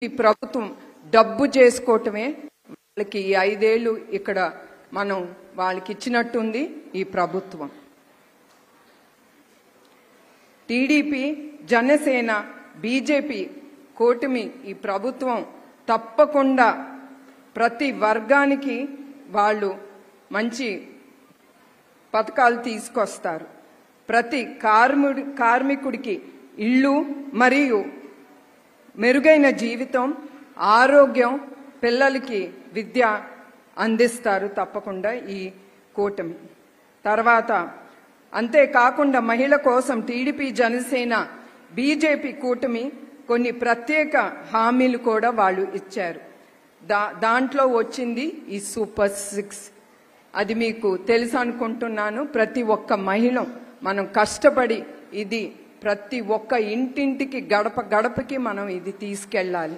ఈ ప్రభుత్వం డబ్బు చేసుకోవటమే వాళ్ళకి ఈ 5 ఏళ్ళు ఇక్కడ మనం వాళ్ళకి ఇచ్చినట్టుంది ఈ ప్రభుత్వం. టీడీపీ, జనసేన, బీజేపీ కూటమి ఈ ప్రభుత్వం తప్పకుండా ప్రతి వర్గానికి వాళ్ళు మంచి పథకాలు తీసుకొస్తారు. ప్రతి కార్మికుడికి ఇల్లు మరియు మెరుగైన జీవితం, ఆరోగ్యం, పిల్లలకి విద్య అందిస్తారు తప్పకుండా ఈ కూటమి. తర్వాత అంతేకాకుండా మహిళ కోసం టీడీపీ, జనసేన, బీజేపీ కూటమి కొన్ని ప్రత్యేక హామీలు కూడా వాళ్ళు ఇచ్చారు. దాంట్లో వచ్చింది ఈ సూపర్ 6. అది మీకు తెలుసు అనుకుంటున్నాను. ప్రతి ఒక్క మహిళ మనం కష్టపడి ఇది ప్రతి ఒక్క ఇంటింటికి గడప గడపకి మనం ఇది తీసుకెళ్ళాలి.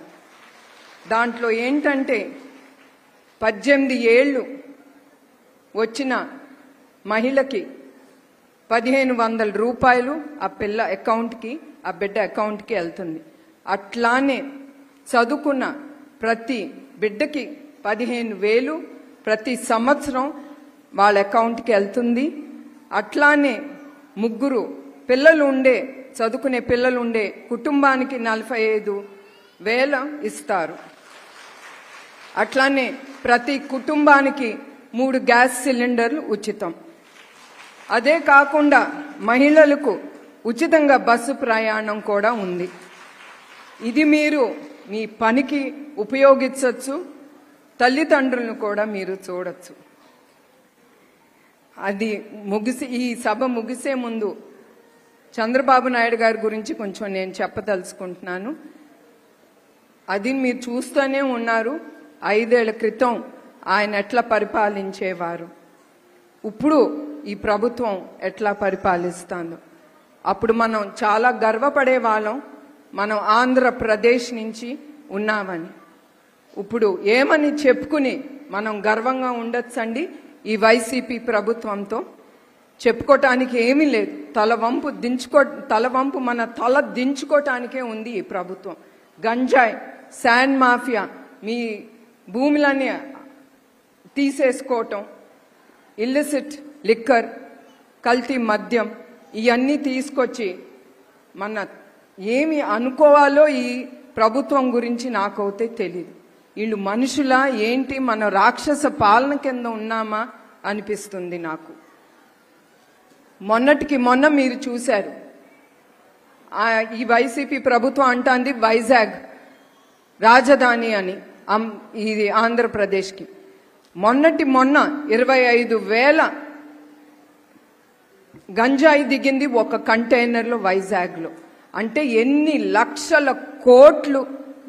దాంట్లో ఏంటంటే 18 ఏళ్ళు వచ్చిన మహిళకి 1500 రూపాయలు ఆ పిల్ల అకౌంట్కి, ఆ బిడ్డ అకౌంట్కి వెళ్తుంది. అట్లానే చదువుకున్న ప్రతి బిడ్డకి 15,000 ప్రతి సంవత్సరం వాళ్ళ అకౌంట్కి వెళ్తుంది. అట్లానే 3 పిల్లలు ఉండే చదువుకునే పిల్లలు ఉండే కుటుంబానికి 45,000 ఇస్తారు. అట్లానే ప్రతి కుటుంబానికి 3 గ్యాస్ సిలిండర్లు ఉచితం. అదే కాకుండా మహిళలకు ఉచితంగా బస్సు ప్రయాణం కూడా ఉంది. ఇది మీరు మీ పనికి ఉపయోగించవచ్చు, తల్లిదండ్రులను కూడా మీరు చూడొచ్చు. అది ఈ సభ ముగిసే ముందు చంద్రబాబు నాయుడు గారి గురించి కొంచెం నేను చెప్పదలుచుకుంటున్నాను. అది మీరు చూస్తూనే ఉన్నారు. 5 ఏళ్ల క్రితం ఆయన ఎట్లా పరిపాలించేవారు, ఇప్పుడు ఈ ప్రభుత్వం ఎట్లా పరిపాలిస్తుందో. అప్పుడు మనం చాలా గర్వపడే వాళ్ళం, మనం ఆంధ్రప్రదేశ్ నుంచి ఉన్నామని. ఇప్పుడు ఏమని చెప్పుకుని మనం గర్వంగా ఉండొచ్చండి ఈ వైసీపీ ప్రభుత్వంతో? చెప్పుకోవటానికి ఏమీ లేదు. తలవంపు మన తల దించుకోవటానికే ఉంది ఈ ప్రభుత్వం. గంజాయి, శాండ్ మాఫియా, మీ భూములన్నీ తీసేసుకోవటం, ఇల్లిసిట్ లిక్కర్, కల్తీ మద్యం, ఇవన్నీ తీసుకొచ్చి మన ఏమి అనుకోవాలో ఈ ప్రభుత్వం గురించి నాకైతే తెలియదు. వీళ్ళు మనుషులా ఏంటి, మన రాక్షస పాలన కింద ఉన్నామా అనిపిస్తుంది నాకు. మొన్నటికి మొన్న మీరు చూశారు, ఈ వైసీపీ ప్రభుత్వం అంటాంది వైజాగ్ రాజధాని అని, ఇది ఆంధ్రప్రదేశ్కి. మొన్న 25,000 గంజాయి దిగింది ఒక కంటైనర్లో వైజాగ్లో. అంటే ఎన్ని లక్షల కోట్లు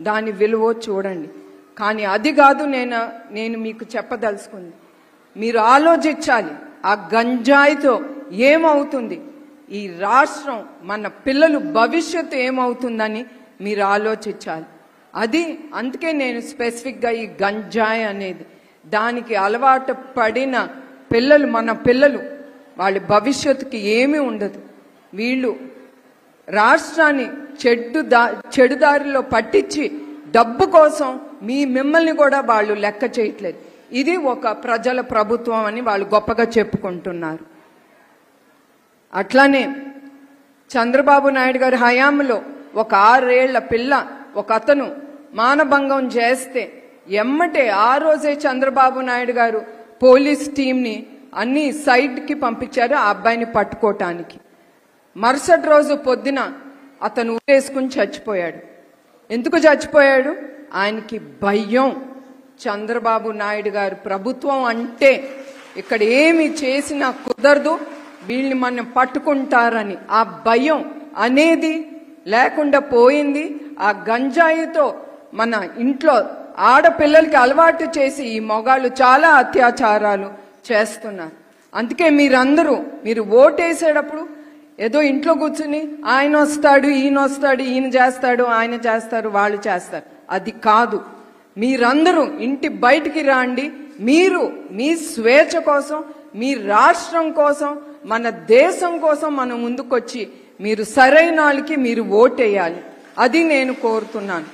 దాని విలువ చూడండి. కానీ అది కాదు నేను మీకు చెప్పదలుచుకుంది. మీరు ఆలోచించాలి, ఆ గంజాయితో ఏమవుతుంది, ఈ రాష్ట్రం, మన పిల్లలు భవిష్యత్తు ఏమవుతుందని మీరు ఆలోచించాలి. అందుకే నేను స్పెసిఫిక్గా ఈ గంజాయి అనేది, దానికి అలవాటు పడిన పిల్లలు, మన పిల్లలు, వాళ్ళ భవిష్యత్తుకి ఏమీ ఉండదు. వీళ్ళు రాష్ట్రాన్ని చెడుదారిలో పట్టించి డబ్బు కోసం మిమ్మల్ని కూడా వాళ్ళు లెక్క చేయట్లేదు. ఇది ఒక ప్రజల ప్రభుత్వం అని వాళ్ళు గొప్పగా చెప్పుకుంటున్నారు. అట్లానే చంద్రబాబు నాయుడు గారి హయాంలో ఒక 6 ఏళ్ల పిల్ల ఒక అతను మానభంగం చేస్తే ఎమ్మటే ఆ రోజే చంద్రబాబు నాయుడు గారు పోలీస్ టీంని అన్ని సైట్కి పంపించారు ఆ అబ్బాయిని పట్టుకోవటానికి. మరుసటి రోజు పొద్దున అతను ఊరేసుకుని చచ్చిపోయాడు. ఎందుకు చచ్చిపోయాడు? ఆయనకి భయం. చంద్రబాబు నాయుడు గారు ప్రభుత్వం అంటే ఇక్కడ ఏమి చేసినా కుదరదు, వీళ్ళని మనం పట్టుకుంటారని ఆ భయం అనేది లేకుండా పోయింది. ఆ గంజాయితో మన ఇంట్లో ఆడపిల్లలకి అలవాటు చేసి ఈ మొగాళ్ళు చాలా అత్యాచారాలు చేస్తున్నారు. అందుకే మీరు ఓటేసేటప్పుడు ఏదో ఇంట్లో కూర్చుని ఆయన వస్తాడు, ఈయన వస్తాడు, ఈయన చేస్తాడు, ఆయన చేస్తారు, వాళ్ళు చేస్తారు, అది కాదు. మీరందరూ ఇంటి బయటికి రండి. మీరు మీ స్వేచ్ఛ కోసం, మీ రాష్ట్రం కోసం, మన దేశం కోసం మనం ముందుకొచ్చి మీరు సరైన వాళ్ళకి మీరు ఓటేయాలి. అది నేను కోరుతున్నాను.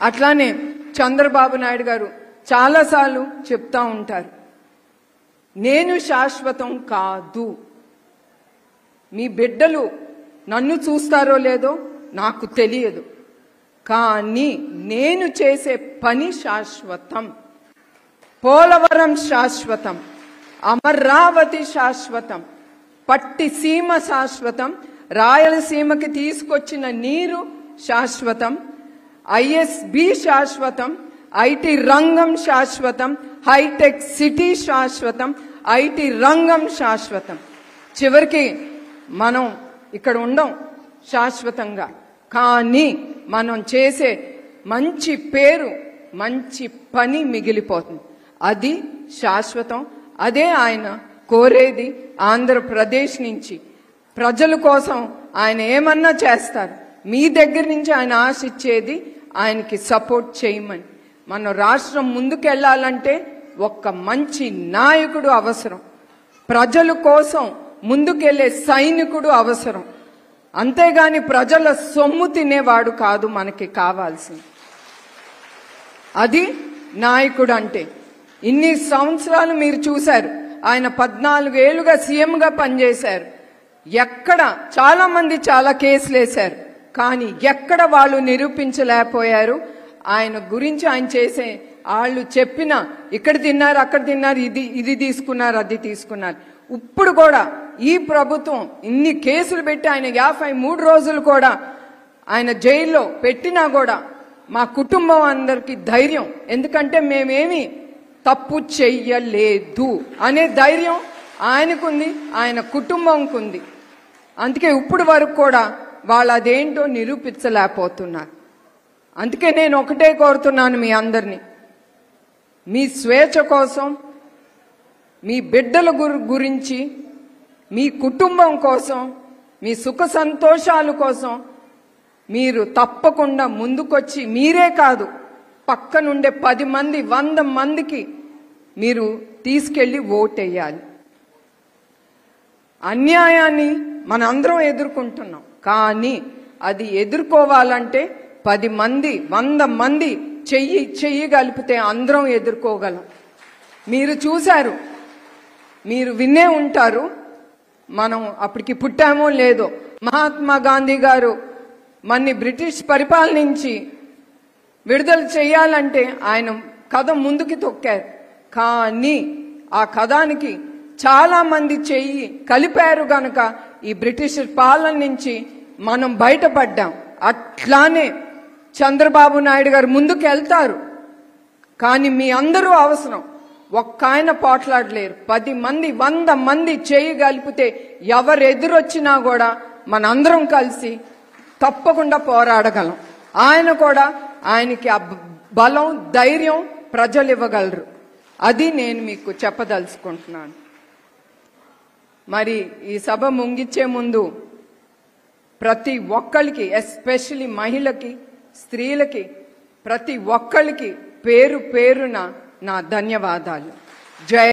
అట్లానే చంద్రబాబు నాయుడు గారు చాలాసార్లు చెప్తా ఉంటారు, నేను శాశ్వతం కాదు. మీ బిడ్డలు నన్ను చూస్తారో లేదో నాకు తెలియదు, కానీ నేను చేసే పని శాశ్వతం. పోలవరం శాశ్వతం, అమరావతి శాశ్వతం, పట్టిసీమ శాశ్వతం, రాయలసీమకి తీసుకొచ్చిన నీరు శాశ్వతం, ఐఎస్బి శాశ్వతం, ఐటీ రంగం శాశ్వతం, హైటెక్ సిటీ శాశ్వతం, ఐటీ రంగం శాశ్వతం. చివరికి మనం ఇక్కడ ఉండం శాశ్వతంగా, కానీ మనం చేసే మంచి పేరు, మంచి పని మిగిలిపోతుంది. అది శాశ్వతం. అదే ఆయన కోరేది. ఆంధ్రప్రదేశ్ నుంచి ప్రజల కోసం ఆయన ఏమన్నా చేస్తారు. మీ దగ్గర నుంచి ఆయన ఆశించేది ఆయనకి సపోర్ట్ చేయమని. మన రాష్ట్రం ముందుకెళ్లాలంటే ఒక్క మంచి నాయకుడు అవసరం, ప్రజల కోసం ముందుకెళ్లే సైనికుడు అవసరం. అంతేగాని ప్రజల సొమ్ము తినేవాడు కాదు మనకి కావాల్సింది. అది నాయకుడు అంటే. ఇన్ని సంవత్సరాలు మీరు చూశారు, ఆయన 14 ఏళ్లుగా సీఎంగా పనిచేశారు. ఎక్కడ చాలా మంది చాలా కేసులు వేశారు, కానీ ఎక్కడ వాళ్ళు నిరూపించలేకపోయారు. ఆయన గురించి ఆయన చేసే వాళ్ళు చెప్పిన ఇక్కడ తిన్నారు, అక్కడ తిన్నారు, ఇది తీసుకున్నారు, అది తీసుకున్నారు. ఇప్పుడు కూడా ఈ ప్రభుత్వం ఇన్ని కేసులు పెట్టి ఆయన 53 రోజులు కూడా ఆయన జైల్లో పెట్టినా కూడా మా కుటుంబం అందరికీ ధైర్యం. ఎందుకంటే మేమేమి తప్పు చెయ్యలేదు అనే ధైర్యం ఆయనకుంది, ఆయన కుటుంబంకుంది. అందుకే ఇప్పుడు వరకు కూడా వాళ్ళు అదేంటో నిరూపించలేకపోతున్నారు. అందుకే నేను ఒకటే కోరుతున్నాను మీ అందరినీ, మీ స్వేచ్ఛ కోసం, మీ బిడ్డల గురించి, మీ కుటుంబం కోసం, మీ సుఖ సంతోషాల కోసం మీరు తప్పకుండా ముందుకొచ్చి, మీరే కాదు పక్కనుండే 10 మంది 100 మందికి మీరు తీసుకెళ్లి ఓటేయాలి. అన్యాయాన్ని మనందరం ఎదుర్కొంటున్నాం, కానీ అది ఎదుర్కోవాలంటే 10 మంది 100 మంది చెయ్యి కలిపితే అందరం ఎదుర్కోగలం. మీరు చూశారు, మీరు వినే ఉంటారు, మనం అప్పటికి పుట్టామో లేదో, మహాత్మా గాంధీ గారు మన్ని బ్రిటిష్ పరిపాలన నుంచి విడుదల చేయాలంటే ఆయన కథం ముందుకి తొక్కారు. కానీ ఆ కథానికి చాలా మంది చెయ్యి కలిపారు గనక ఈ బ్రిటిష్ పాలన నుంచి మనం బయటపడ్డాం. అట్లానే చంద్రబాబు నాయుడు గారు ముందుకు వెళ్తారు, కానీ మీ అందరూ అవసరం. ఒక్క ఆయన పోట్లాడలేరు. 10 మంది 100 మంది చెయ్యి కలిపితే ఎవరు ఎదురొచ్చినా కూడా మనందరం కలిసి తప్పకుండా పోరాడగలం. ఆయన కూడా, ఆయనకి ఆ బలం ధైర్యం ప్రజలు ఇవ్వగలరు. అది నేను మీకు చెప్పదలుచుకుంటున్నాను. మరి ఈ సభ ముగించే ముందు ప్రతి ఒక్కరికి, ఎస్పెషల్లీ మహిళకి, స్త్రీలకి, ప్రతి ఒక్కరికి పేరు పేరున నా ధన్యవాదాలు. జై